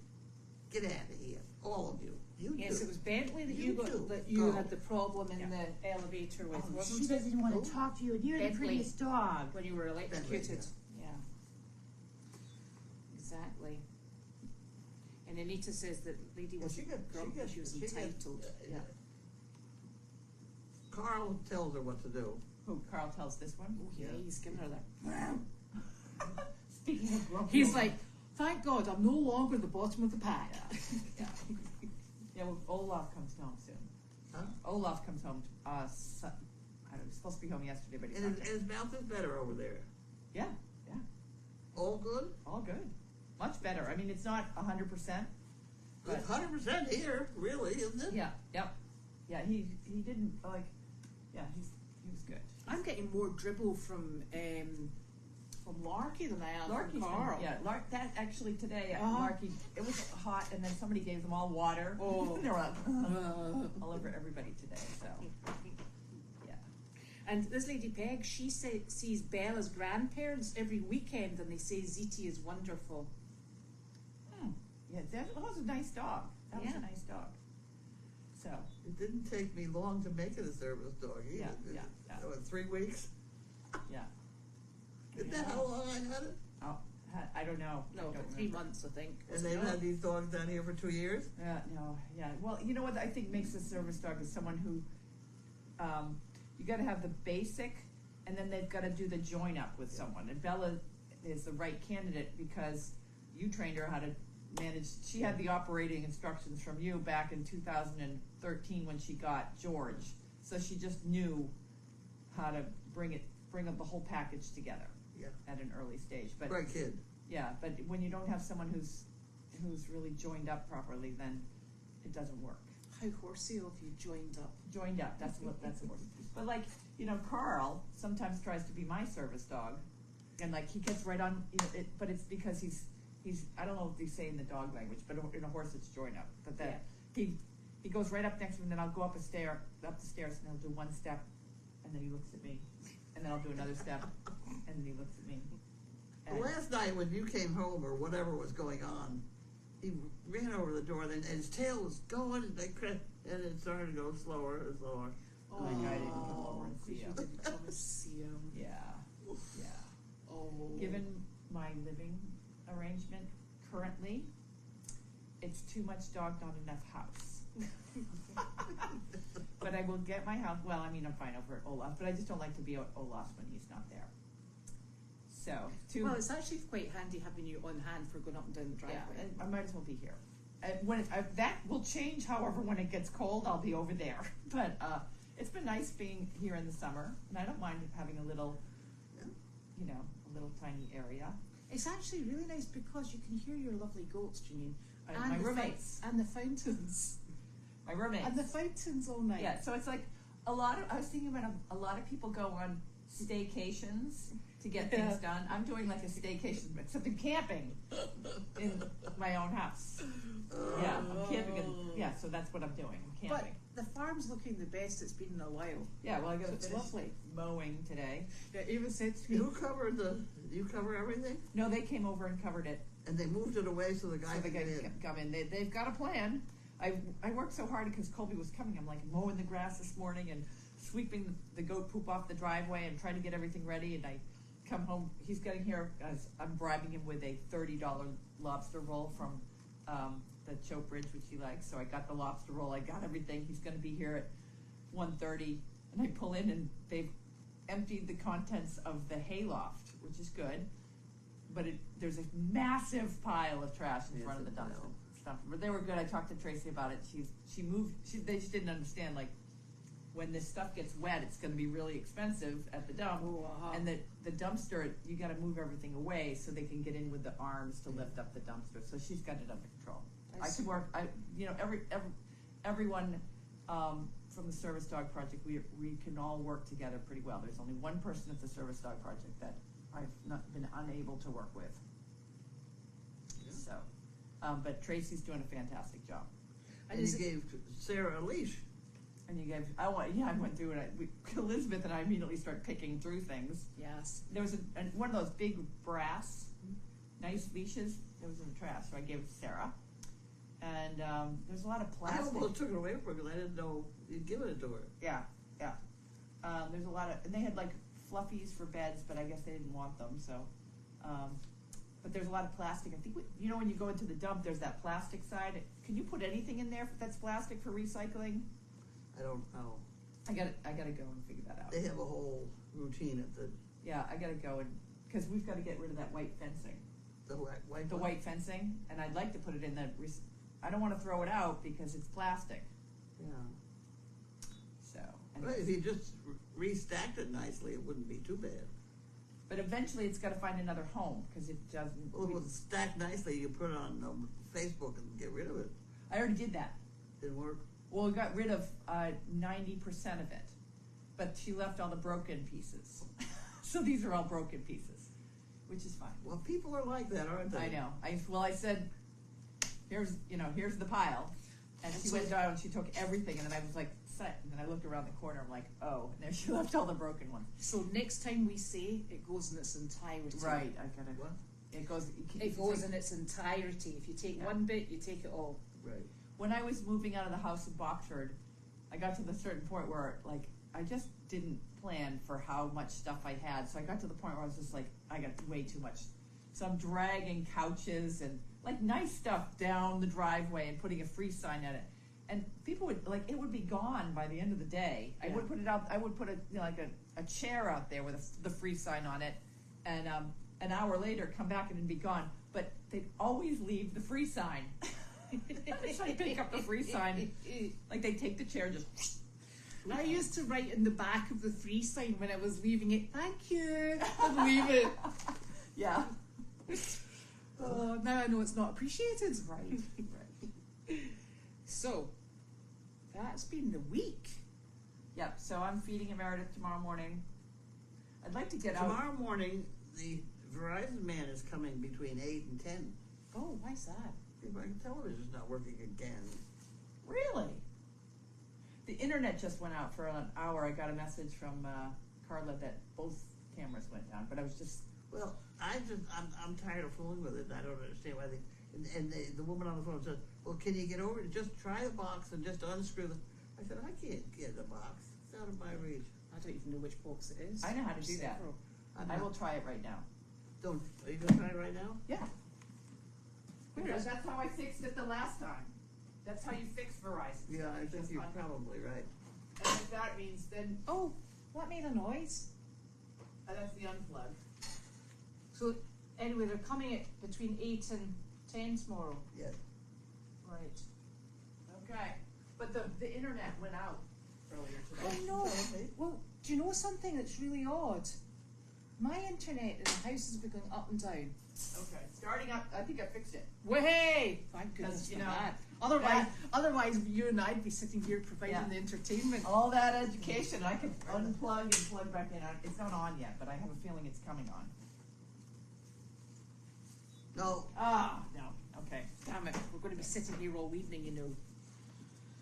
Speaker 1: Get out of here, all of you. You
Speaker 2: Yes,
Speaker 1: too.
Speaker 2: it was Bentley that
Speaker 1: You
Speaker 2: you
Speaker 1: too.
Speaker 2: Go.
Speaker 1: Go.
Speaker 2: had the problem in
Speaker 3: Yeah.
Speaker 2: the elevator with,
Speaker 4: She
Speaker 2: wasn't it?
Speaker 4: doesn't want
Speaker 1: Who?
Speaker 4: to talk to you, and you're the
Speaker 2: Bentley.
Speaker 4: prettiest dog.
Speaker 2: When you were electrocuted.
Speaker 1: Bentley,
Speaker 2: Yeah. Exactly. And Anita says that lady
Speaker 1: Well,
Speaker 2: was
Speaker 1: she got-
Speaker 2: grumpy, she was entitled.
Speaker 1: yeah. Carl tells her what to do.
Speaker 3: Who Carl tells this one?
Speaker 2: Oh yeah,
Speaker 1: Yeah.
Speaker 2: he's giving her that.
Speaker 3: Speaking of grumpy,
Speaker 2: He's like, thank God I'm no longer the bottom of the pack.
Speaker 3: yeah. Yeah, well, Olaf comes home soon.
Speaker 1: Huh?
Speaker 3: Olaf comes home. I don't know, he was supposed to be home yesterday, but he's
Speaker 1: And
Speaker 3: not.
Speaker 1: his mouth is better over there.
Speaker 3: Yeah,
Speaker 1: All good?
Speaker 3: all good. Much better. I mean, it's not 100%. But-
Speaker 1: It's 100% here, really, isn't it?
Speaker 3: Yeah, yep. Yeah, he didn't, like, yeah, he was good.
Speaker 2: I'm getting more dribble from from Larky than I am
Speaker 3: Larky's
Speaker 2: from
Speaker 3: been-
Speaker 2: Carl.
Speaker 3: yeah, that actually today,
Speaker 2: Uh-huh.
Speaker 3: Larky, it was hot, and then somebody gave them all water.
Speaker 2: Oh.
Speaker 3: They were like, all over everybody today, so, yeah.
Speaker 2: And this lady Peg, she sees Bella's grandparents every weekend, and they say Ziti is wonderful.
Speaker 3: Yeah, that was a nice dog. That was
Speaker 2: Yeah.
Speaker 3: a nice dog. So,
Speaker 1: It didn't take me long to make it a service dog either.
Speaker 3: Yeah.
Speaker 1: What, 3 weeks?
Speaker 3: yeah.
Speaker 1: Isn't that how long I had it?
Speaker 3: Oh, I don't know. I
Speaker 2: No,
Speaker 3: don't
Speaker 2: but 3
Speaker 3: remember.
Speaker 2: months, I think.
Speaker 1: And they've had these dogs down here for 2 years?
Speaker 3: No, yeah. Well, you know what I think makes a service dog is someone who, you gotta have the basic, and then they've gotta do the join up with someone. And Bella is the right candidate because you trained her how to manage, she had the operating instructions from you back in 2013 when she got George. So she just knew how to bring up the whole package together.
Speaker 1: Yeah.
Speaker 3: At an early stage, but.
Speaker 1: Great kid.
Speaker 3: Yeah, but when you don't have someone who's really joined up properly, then it doesn't work.
Speaker 2: How horsey of you joined up.
Speaker 3: Joined up, that's the word. But like, Carl sometimes tries to be my service dog, and like he gets right on, but it's because he's I don't know if they say in the dog language, but in a horse it's join up. But that he goes right up next to me, and then I'll go up the stairs, and he'll do one step, and then he looks at me, and then I'll do another step, and then he looks at me.
Speaker 1: The last night when you came home or whatever was going on, he ran over the door and his tail was going and it started to go slower and slower.
Speaker 3: Oh, my God, I didn't come over and see
Speaker 2: you
Speaker 3: him.
Speaker 2: didn't come and see him.
Speaker 3: Yeah.
Speaker 2: Oh.
Speaker 3: Given my living arrangement currently, it's too much dog, not enough house. But I will get my house, well, I mean, I'm fine over at Olaf, but I just don't like to be at Olaf's when he's not there. So,
Speaker 2: Well, it's actually quite handy having you on hand for going up and down the driveway.
Speaker 3: I might as well be here. That will change, however, when it gets cold, I'll be over there. But it's been nice being here in the summer, and I don't mind having a little, a little tiny area.
Speaker 2: It's actually really nice because you can hear your lovely goats, Janine.
Speaker 3: My roommates.
Speaker 2: And the fountains.
Speaker 3: My roommates.
Speaker 2: And the fountains all night.
Speaker 3: Yeah, so it's like I was thinking about a lot of people go on staycations to get things done. I'm doing like a staycation, except in camping in my own house. Yeah, I'm camping so that's what I'm doing. I'm
Speaker 2: But
Speaker 3: camping.
Speaker 2: the farm's looking the best it's been in a while.
Speaker 3: Yeah, well, I got to
Speaker 2: It's
Speaker 3: finish
Speaker 2: lovely.
Speaker 3: mowing today.
Speaker 2: Yeah, even said to me,
Speaker 1: You cover everything?
Speaker 3: No, they came over and covered it.
Speaker 1: And they moved it away so the guy
Speaker 3: So the
Speaker 1: can
Speaker 3: guys
Speaker 1: get in.
Speaker 3: come in. They've got a plan. I worked so hard because Colby was coming. I'm like mowing the grass this morning and sweeping the goat poop off the driveway and trying to get everything ready. And I come home. He's getting here. I'm bribing him with a $30 lobster roll from the Choke Bridge, which he likes. So I got the lobster roll. I got everything. He's going to be here at 1:30. And I pull in and they've emptied the contents of the hayloft, which is good. But there's a massive pile of trash in front of the dumpster. But they were good. I talked to Tracy about it. They just didn't understand, like, when this stuff gets wet, it's going to be really expensive at the dump. And the dumpster, you got to move everything away so they can get in with the arms to lift up the dumpster. So she's got it under control. I could work. Everyone from the Service Dog Project, we can all work together pretty well. There's only one person at the Service Dog Project that I've not been unable to work with.
Speaker 1: Yeah.
Speaker 3: So, but Tracy's doing a fantastic job.
Speaker 1: And you gave Sarah a leash.
Speaker 3: And you guys, I went through it. Elizabeth and I immediately started picking through things.
Speaker 2: yes.
Speaker 3: There was one of those big brass, nice leashes that was in the trash, so I gave it to Sarah. And there's a lot of
Speaker 1: I
Speaker 3: plastic.
Speaker 1: almost took it away from her because I didn't know you'd given it to her.
Speaker 3: Yeah. There's a lot of, and they had like fluffies for beds, but I guess they didn't want them. So, but there's a lot of plastic. I think when you go into the dump, there's that plastic side. Can you put anything in there that's plastic for recycling?
Speaker 1: I don't know.
Speaker 3: I gotta go and figure that out.
Speaker 1: They have a whole routine at the
Speaker 3: Yeah, I gotta go because we've got to get rid of that white fencing.
Speaker 1: white
Speaker 3: Fencing, and I'd like to put it in the. I don't want to throw it out because it's plastic.
Speaker 1: Yeah.
Speaker 3: So.
Speaker 1: Well, if you just restacked it nicely, it wouldn't be too bad.
Speaker 3: But eventually, it's got to find another home because it doesn't.
Speaker 1: Well, if it was stacked nicely, you put it on Facebook and get rid of it.
Speaker 3: I already did that.
Speaker 1: Didn't work.
Speaker 3: Well, we got rid of 90% of it, but she left all the broken pieces. So these are all broken pieces. which is fine.
Speaker 1: Well, people are like that, aren't they?
Speaker 3: I know. I said, here's the pile. And she went down and she took everything, and then I was like, set. And then I looked around the corner, I'm like, oh, and there she left all the broken ones.
Speaker 2: So next time we say, it goes in its entirety.
Speaker 3: Right, I gotta,
Speaker 1: What?
Speaker 3: it goes,
Speaker 2: It goes in its entirety. If you take one bit, you take it all.
Speaker 1: Right.
Speaker 3: when I was moving out of the house in Boxford, I got to the certain point where, like, I just didn't plan for how much stuff I had. So I got to the point where I was just like, I got way too much. So I'm dragging couches and, like, nice stuff down the driveway and putting a free sign at it. And people would, like, it would be gone by the end of the day. I would put it out, I would put a chair out there with the free sign on it. And an hour later, come back and it'd be gone. But they'd always leave the free sign. So I pick up the free sign. Like, they take the chair, just...
Speaker 2: I used to write in the back of the free sign when I was leaving it, "Thank you," and leave it.
Speaker 3: Yeah.
Speaker 2: Oh, now I know it's not appreciated.
Speaker 3: Right. Right.
Speaker 2: So, that's been the week.
Speaker 3: Yep, so I'm feeding Meredith tomorrow morning. I'd like to get out.
Speaker 1: Tomorrow morning, the Verizon man is coming between 8 and 10.
Speaker 2: Oh, why's that?
Speaker 1: My television's not working again.
Speaker 3: Really? The internet just went out for an hour. I got a message from Carla that both cameras went down, but I was just...
Speaker 1: Well, I'm tired of fooling with it. I don't understand why they... And the woman on the phone said, well, can you get over it? Just try the box and just unscrew the... I said, I can't get the box. It's out of my reach.
Speaker 2: I don't even know which box it is.
Speaker 3: I know how to do that.
Speaker 2: Several.
Speaker 3: I will try it right now.
Speaker 1: Are you going to try it right now?
Speaker 3: Yeah. Because that's how I fixed it the last time. That's how you fix Verizon.
Speaker 1: Yeah, I think you're probably right.
Speaker 3: And if that means then...
Speaker 2: Oh, that made a noise.
Speaker 3: that's the unplug.
Speaker 2: So, anyway, they're coming at between 8 and 10 tomorrow.
Speaker 1: Yeah.
Speaker 2: Right.
Speaker 3: Okay. But the internet went out earlier today.
Speaker 2: Oh no.
Speaker 1: Okay.
Speaker 2: Well, do you know something that's really odd? My internet in the house has been going up and down.
Speaker 3: Okay. Starting up, I think I fixed it.
Speaker 2: Way! Thank goodness
Speaker 3: You
Speaker 2: for
Speaker 3: know,
Speaker 2: that. Otherwise, you and I'd be sitting here providing the entertainment.
Speaker 3: All that education, I can unplug and plug back in. It's not on yet, but I have a feeling it's coming on.
Speaker 1: No.
Speaker 3: No. Okay.
Speaker 2: Damn it, we're going to be sitting here all evening, you know.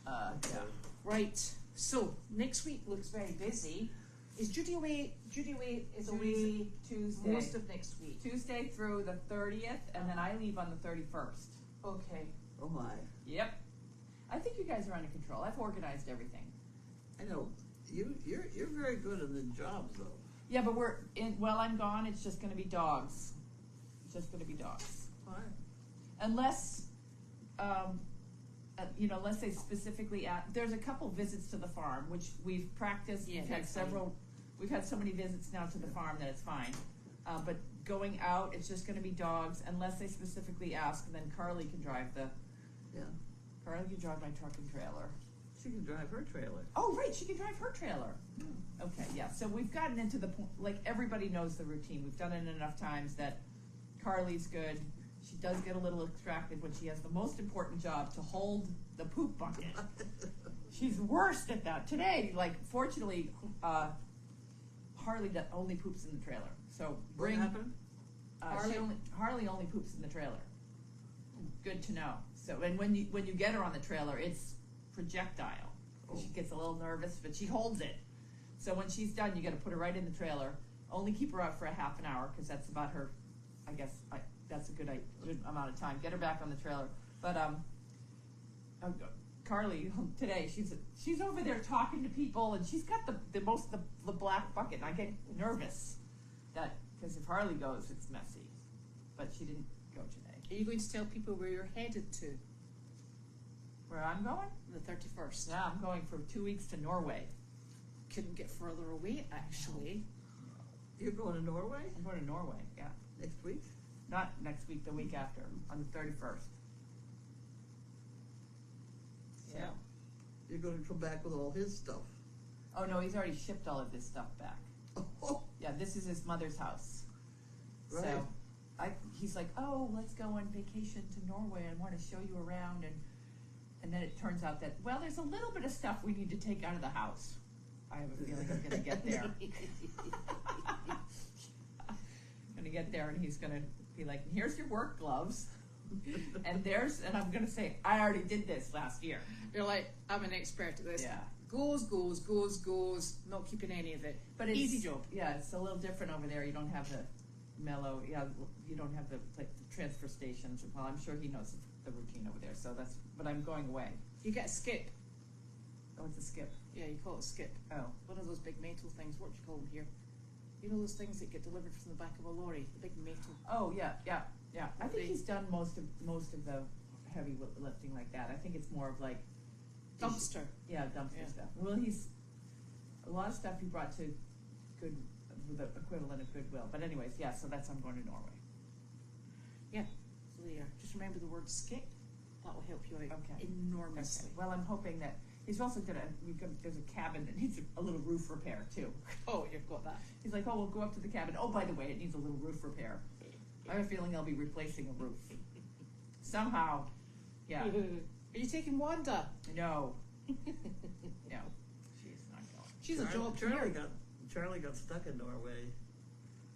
Speaker 3: Yeah.
Speaker 2: Right, so next week looks very busy. Is Judy away? Judy is away
Speaker 3: Tuesday.
Speaker 2: most of next week.
Speaker 3: Tuesday through the 30th, and then I leave on the 31st.
Speaker 2: Okay.
Speaker 1: Oh, my.
Speaker 3: Yep. I think you guys are under control. I've organized everything.
Speaker 1: I know. You're very good at the jobs, though.
Speaker 3: Yeah, but while I'm gone, it's just going to be dogs. It's just going to be dogs.
Speaker 1: Fine.
Speaker 3: Unless, unless they specifically there's a couple visits to the farm, which we've practiced.
Speaker 2: Yeah,
Speaker 3: We've had
Speaker 2: that's
Speaker 3: several. We've had so many visits now to the farm that it's fine. But going out, it's just going to be dogs, unless they specifically ask. And then Carly can drive
Speaker 1: Yeah.
Speaker 3: Carly can drive my truck and trailer.
Speaker 1: She can drive her trailer.
Speaker 3: Oh, right, she can drive her trailer. Okay, yeah. So we've gotten into the point, like, everybody knows the routine. We've done it enough times that Carly's good. She does get a little distracted when she has the most important job to hold the poop bucket. She's worst at that. Today, like, fortunately, Harley only poops in the trailer. So
Speaker 1: What happened?
Speaker 3: Harley only poops in the trailer. Good to know. So, and when you get her on the trailer, it's projectile. She gets a little nervous, but she holds it. So when she's done, you got to put her right in the trailer. Only keep her out for a half an hour because that's about her. I guess that's a good amount of time. Get her back on the trailer. But Carly today, she's over there talking to people, and she's got the black bucket. And I get nervous because if Harley goes, it's messy. But she didn't go today.
Speaker 2: Are you going to tell people where you're headed to?
Speaker 3: Where I'm going?
Speaker 2: The 31st.
Speaker 3: Yeah, I'm going for 2 weeks to Norway.
Speaker 2: Couldn't get further away, actually.
Speaker 1: You're going to Norway
Speaker 3: I'm going to Norway, yeah.
Speaker 1: next week?
Speaker 3: Not next week, the week after, on the 31st.
Speaker 2: Yeah.
Speaker 1: You're going to come back with all his stuff.
Speaker 3: Oh, no, he's already shipped all of this stuff back.
Speaker 1: Oh,
Speaker 3: Yeah, this is his mother's house.
Speaker 1: right.
Speaker 3: So he's like, oh, let's go on vacation to Norway. I want to show you around. And then it turns out that, well, there's a little bit of stuff we need to take out of the house. I have a feeling I'm going to get there. gonna get there and he's gonna be like, here's your work gloves. And I'm gonna say, I already did this last year.
Speaker 2: You're like, I'm an expert at this.
Speaker 3: Yeah.
Speaker 2: Goes, not keeping any of it.
Speaker 3: But it's,
Speaker 2: easy job.
Speaker 3: Yeah, it's a little different over there. You don't have the mellow, you don't have the transfer stations. Well, I'm sure he knows the routine over there, so but I'm going away.
Speaker 2: You get a skip.
Speaker 3: Oh, it's a skip.
Speaker 2: Yeah, you call it a skip.
Speaker 3: Oh.
Speaker 2: One of those big metal things. What do you call them here? You know those things that get delivered from the back of a lorry? The big metal.
Speaker 3: Oh, yeah. I think he's done most of the heavy lifting like that. I think it's more of like
Speaker 2: Dumpster.
Speaker 3: Dumpster stuff. Well, a lot of stuff he brought to the equivalent of Goodwill. But anyways, so I'm going to Norway.
Speaker 2: Yeah. So there. Just remember the word skip. That will help you out enormously.
Speaker 3: Okay. Well, I'm hoping that he's also there's a cabin that needs a little roof repair too.
Speaker 2: Oh, you've got that.
Speaker 3: He's like, we'll go up to the cabin. Oh, by the way, it needs a little roof repair. I have a feeling I'll be replacing a roof. Somehow. Yeah.
Speaker 2: Are you taking Wanda?
Speaker 3: No. No. She's not going.
Speaker 2: She's a job
Speaker 1: Charlie got stuck in Norway,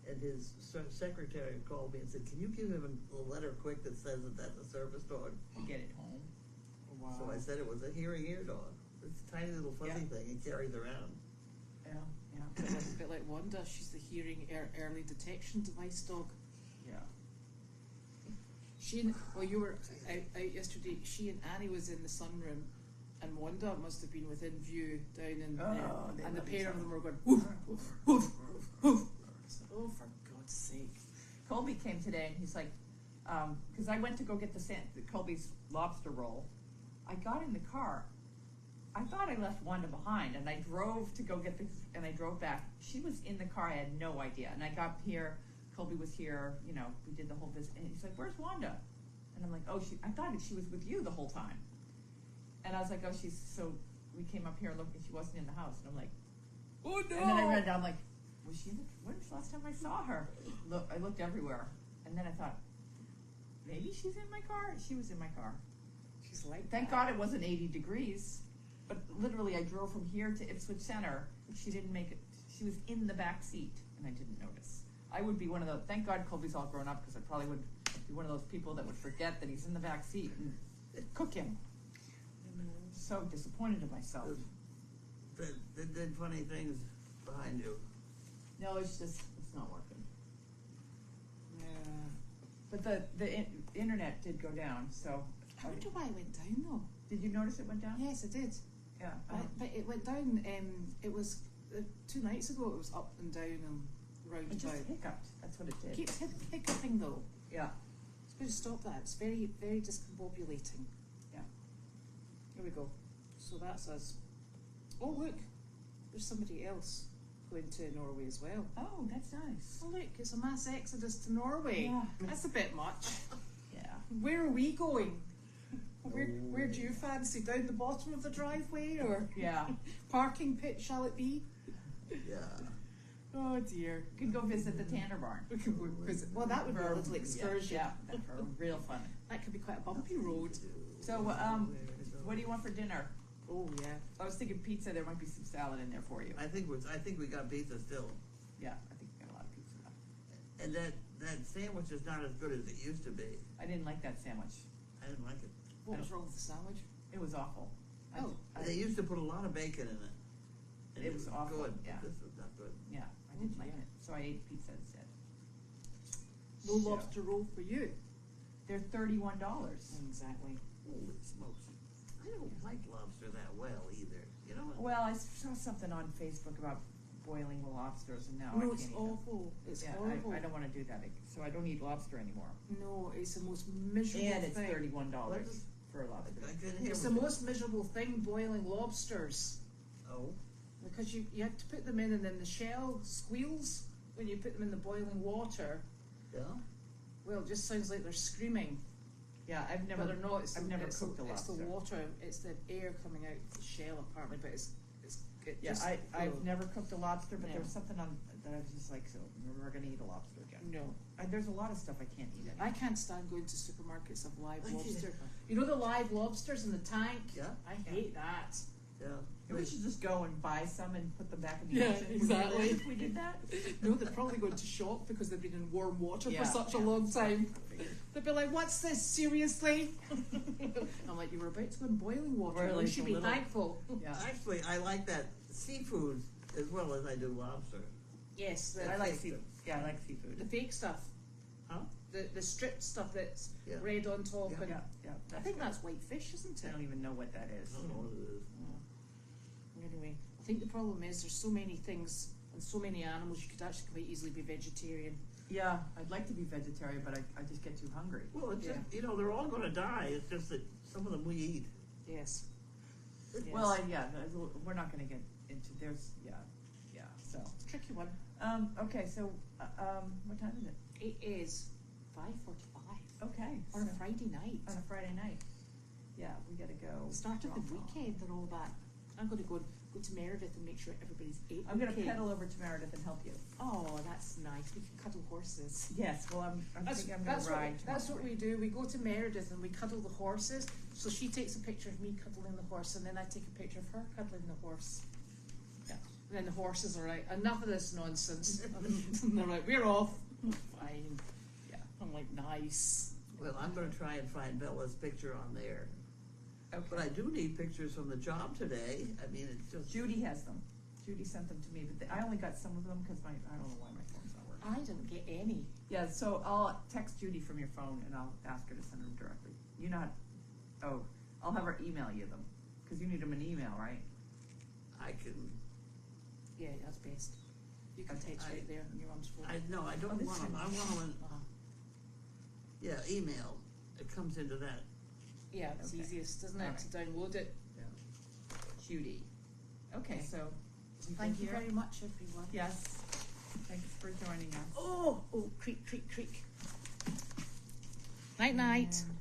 Speaker 1: and his secretary called me and said, "Can you give him a letter quick that says that that's a service dog?"
Speaker 3: To get it home.
Speaker 2: Wow.
Speaker 1: So I said it was a hearing ear dog. It's a tiny little fuzzy thing he carries around.
Speaker 3: Yeah.
Speaker 2: A bit like Wanda. She's the hearing early detection device dog.
Speaker 3: Yeah.
Speaker 2: You were out yesterday. She and Annie was in the sunroom, and Wanda must have been within view down in there, and the pair of them were going woof, woof, woof, woof. Oh, for God's sake!
Speaker 3: Colby came today, and he's like, because I went to go get Colby's lobster roll. I got in the car. I thought I left Wanda behind, and I drove to go get and I drove back. She was in the car. I had no idea, and I got here. Colby was here, we did the whole visit, and he's like, "Where's Wanda?" And I'm like, "Oh, I thought she was with you the whole time." And I was like, "Oh, so we came up here and looked, and she wasn't in the house." And I'm like, "Oh no!" And then I read it. I'm like, "Was she? When's the last time I saw her?" I looked everywhere, and then I thought, maybe she's in my car. She was in my car.
Speaker 2: She's like,
Speaker 3: thank God it wasn't 80 degrees, but literally I drove from here to Ipswich Center. She didn't make it. She was in the back seat, and I didn't notice. I would be one of those. Thank God Colby's all grown up, because I probably would be one of those people that would forget that he's in the back seat and cook him. So disappointed in myself.
Speaker 1: They did funny things behind you.
Speaker 3: No, it's not working.
Speaker 2: yeah.
Speaker 3: But the internet did go down. So
Speaker 2: I wonder why it went down though.
Speaker 3: Did you notice it went down?
Speaker 2: Yes, it did.
Speaker 3: Yeah.
Speaker 2: But it went down. It was 2 nights ago. It was up and down and round
Speaker 3: It
Speaker 2: and
Speaker 3: just
Speaker 2: down.
Speaker 3: hiccuped. That's what it did.
Speaker 2: Keeps hiccuping though.
Speaker 3: Yeah.
Speaker 2: It's going to stop that. It's very, very discombobulating.
Speaker 3: Yeah.
Speaker 2: Here we go. So that's us. Oh look, there's somebody else going to Norway as well.
Speaker 3: Oh, that's nice.
Speaker 2: Oh look, it's a mass exodus to Norway.
Speaker 3: Yeah.
Speaker 2: That's a bit much.
Speaker 3: Yeah.
Speaker 2: Where are we going? Where do you fancy? Down the bottom of the driveway, or
Speaker 3: Yeah.
Speaker 2: parking pit shall it be?
Speaker 1: Yeah.
Speaker 2: Oh dear.
Speaker 3: You could go visit the Tanner Barn.
Speaker 2: Well, that would be a little excursion.
Speaker 3: Yeah, for real fun.
Speaker 2: That could be quite a bumpy road.
Speaker 3: So, what do you want for dinner?
Speaker 2: Oh yeah.
Speaker 3: I was thinking pizza. There might be some salad in there for you.
Speaker 1: I think we got pizza still.
Speaker 3: Yeah, I think we got a lot of pizza left.
Speaker 1: And that sandwich is not as good as it used to be.
Speaker 3: I didn't like that sandwich.
Speaker 1: I didn't like it.
Speaker 2: What was wrong with the sandwich?
Speaker 3: It was awful.
Speaker 2: Oh.
Speaker 1: They used to put a lot of bacon in it. And
Speaker 3: It was awful,
Speaker 1: good.
Speaker 3: yeah.
Speaker 1: This was not good.
Speaker 3: Yeah, I didn't like it. So I ate pizza instead.
Speaker 2: No
Speaker 3: So,
Speaker 2: lobster roll for you.
Speaker 3: They're $31.
Speaker 2: Exactly.
Speaker 1: Holy smokes. I don't like lobster that well either. You know what?
Speaker 3: Well, I saw something on Facebook about boiling lobsters, and now I
Speaker 2: No,
Speaker 3: can't
Speaker 2: it's
Speaker 3: eat them.
Speaker 2: awful. It's
Speaker 3: Yeah,
Speaker 2: horrible.
Speaker 3: I don't want to do that, so I don't eat lobster anymore.
Speaker 2: No, it's the most miserable
Speaker 3: And it's
Speaker 2: thing.
Speaker 3: $31 for a lobster.
Speaker 1: I couldn't hear
Speaker 2: It's
Speaker 1: what
Speaker 2: the
Speaker 1: you-
Speaker 2: most miserable thing, boiling lobsters.
Speaker 1: Oh.
Speaker 2: Because you have to put them in, and then the shell squeals when you put them in the boiling water.
Speaker 1: Yeah?
Speaker 2: Well, it just sounds like they're screaming.
Speaker 3: Yeah, I've
Speaker 2: But
Speaker 3: never.
Speaker 2: they're not. It's
Speaker 3: I've
Speaker 2: the,
Speaker 3: never
Speaker 2: it's
Speaker 3: cooked
Speaker 2: the,
Speaker 3: a
Speaker 2: It's
Speaker 3: lobster.
Speaker 2: the water. It's the air coming out of the shell, apparently. But it
Speaker 3: Yeah,
Speaker 2: just,
Speaker 3: I've never cooked a lobster, but
Speaker 2: No.
Speaker 3: there was something on that I was just like, so we're gonna eat a lobster again.
Speaker 2: No,
Speaker 3: There's a lot of stuff I can't eat anymore.
Speaker 2: I can't stand going to supermarkets of live
Speaker 1: I can't.
Speaker 2: lobster. You know the live lobsters in the tank?
Speaker 1: Yeah.
Speaker 2: I hate that.
Speaker 1: Yeah.
Speaker 3: And we should just go and buy some and put them back in the
Speaker 2: Yeah,
Speaker 3: ocean.
Speaker 2: exactly.
Speaker 3: If we did that.
Speaker 2: No, they're probably going to shock because they've been in warm water
Speaker 3: Yeah,
Speaker 2: for such a
Speaker 3: yeah.
Speaker 2: long time. They'll be like, "What's this? Seriously?" I'm like, "You were about to go in boiling water.
Speaker 3: Really,
Speaker 2: You
Speaker 3: it's
Speaker 2: should
Speaker 3: a
Speaker 2: be
Speaker 3: little-
Speaker 2: thankful."
Speaker 3: Yeah.
Speaker 1: Actually, I like that seafood as well as I do lobster.
Speaker 2: Yes,
Speaker 3: I like
Speaker 1: fake
Speaker 3: seafood. Yeah, I like seafood.
Speaker 2: the fake stuff,
Speaker 1: Huh?
Speaker 2: the stripped stuff that's
Speaker 1: Yeah.
Speaker 2: red on top,
Speaker 1: Yeah.
Speaker 2: and
Speaker 3: Yeah, yeah.
Speaker 2: I think that's white fish, isn't
Speaker 3: I
Speaker 2: it?
Speaker 3: don't even know what that is.
Speaker 1: I don't know what it is.
Speaker 2: Anyway, I think the problem is there's so many things and so many animals you could actually quite easily be vegetarian.
Speaker 3: Yeah, I'd like to be vegetarian, but I just get too hungry.
Speaker 1: Well, it's just,
Speaker 2: Yeah.
Speaker 1: they're all gonna die, it's just that some of them we eat.
Speaker 2: Yes.
Speaker 3: Well, we're not gonna get into, so.
Speaker 2: Tricky one.
Speaker 3: Okay, so, what time is it?
Speaker 2: It is 5:45
Speaker 3: Okay.
Speaker 2: on a
Speaker 3: so-
Speaker 2: Friday night.
Speaker 3: On a Friday night. Yeah, we gotta go.
Speaker 2: Start of the
Speaker 3: Rom-com.
Speaker 2: weekend and all that. I'm going to go to Meredith and make sure everybody's ate.
Speaker 3: I'm gonna
Speaker 2: okay.
Speaker 3: pedal over to Meredith and help you.
Speaker 2: Oh, that's nice. We can cuddle horses.
Speaker 3: Yes, well, I'm thinking I'm gonna
Speaker 2: That's
Speaker 3: ride
Speaker 2: that's
Speaker 3: tomorrow
Speaker 2: what we do. We go to Meredith and we cuddle the horses. So she takes a picture of me cuddling the horse, and then I take a picture of her cuddling the horse. Yeah. And then the horses are like, "Enough of this nonsense." And they're like, "We're off." Fine.
Speaker 3: Yeah.
Speaker 2: I'm like, "Nice."
Speaker 1: Well, I'm gonna try and find Bella's picture on there. But I
Speaker 3: Okay.
Speaker 1: do need pictures from the job today. I mean, it's just.
Speaker 3: Judy has them. Judy sent them to me, but I only got some of them because I don't know why my phone's not working.
Speaker 2: I didn't get any.
Speaker 3: Yeah, so I'll text Judy from your phone and I'll ask her to send them directly. You know how, I'll have her email you them, because you need them in email, right?
Speaker 1: I can,
Speaker 2: Yeah, that's best. You can
Speaker 3: Okay,
Speaker 2: text right there on your mum's phone.
Speaker 1: no, I don't
Speaker 3: this
Speaker 1: want them, I
Speaker 3: is-
Speaker 1: want them,
Speaker 2: Uh-huh.
Speaker 1: yeah, email. It comes into that.
Speaker 2: Yeah, it's
Speaker 3: Okay.
Speaker 2: easiest, isn't it,
Speaker 3: Alright.
Speaker 2: to download it?
Speaker 3: Judy. Okay,
Speaker 2: Okay.
Speaker 3: so. we
Speaker 2: Thank
Speaker 3: good
Speaker 2: you
Speaker 3: here?
Speaker 2: very much, everyone.
Speaker 3: Yes. Thanks for joining us.
Speaker 2: Oh, creak, creak, creak. Night, night.
Speaker 3: And